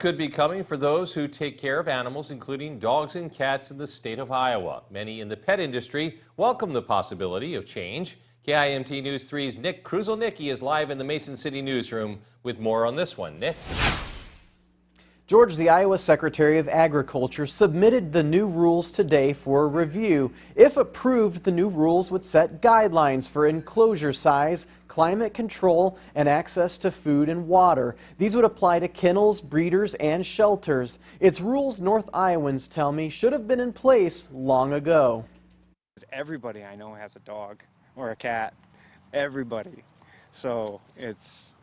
Could be coming for those who take care of animals, including dogs and cats in the state of Iowa. Many in the pet industry welcome the possibility of change. KIMT News 3's Nick Kruzelnicki is live in the Mason City newsroom with more on this one. Nick? George, the Iowa Secretary of Agriculture, submitted the new rules today for review. If approved, the new rules would set guidelines for enclosure size, climate control, and access to food and water. These would apply to kennels, breeders, and shelters. It's rules North Iowans tell me should have been in place long ago. Everybody I know has a dog or a cat. Everybody. So it's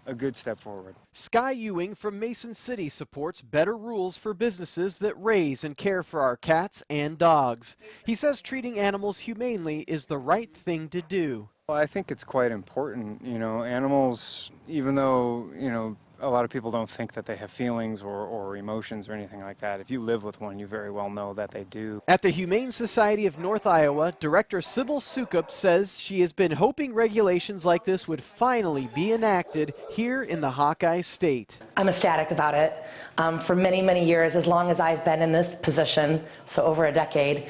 a good step forward. Sky Ewing from Mason City supports better rules for businesses that raise and care for our cats and dogs. He says treating animals humanely is the right thing to do. Well, I think it's quite important. Animals, even though, a lot of people don't think that they have feelings or emotions or anything like that. If you live with one, you very well know that they do. At the Humane Society of North Iowa, Director Sybil Sukup says she has been hoping regulations like this would finally be enacted here in the Hawkeye State. I'm ecstatic about it. For many, many years, as long as I've been in this position, so over a decade,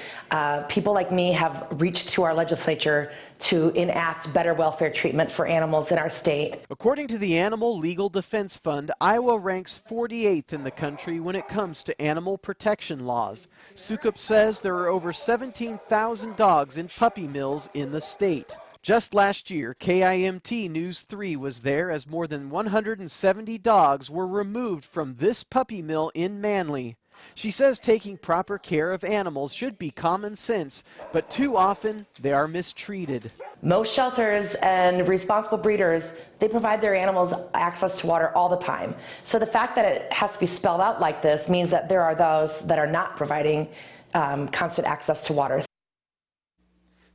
people like me have reached to our legislature to enact better welfare treatment for animals in our state. According to the Animal Legal Defense Fund, Iowa ranks 48th in the country when it comes to animal protection laws. Sukup says there are over 17,000 dogs in puppy mills in the state. Just last year, KIMT News 3 was there as more than 170 dogs were removed from this puppy mill in Manly. She says taking proper care of animals should be common sense, but too often they are mistreated. Most shelters and responsible breeders, they provide their animals access to water all the time. So the fact that it has to be spelled out like this means that there are those that are not providing constant access to water.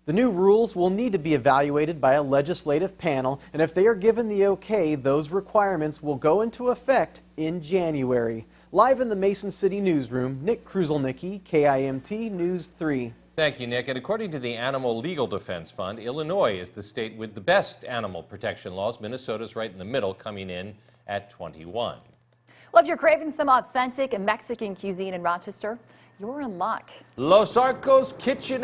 The new rules will need to be evaluated by a legislative panel, and if they are given the okay, those requirements will go into effect in January. Live in the Mason City newsroom, Nick Kruzelnicki, KIMT News 3. Thank you, Nick. And according to the Animal Legal Defense Fund, Illinois is the state with the best animal protection laws. Minnesota's right in the middle, coming in at 21. Well, if you're craving some authentic Mexican cuisine in Rochester, you're in luck. Los Arcos Kitchen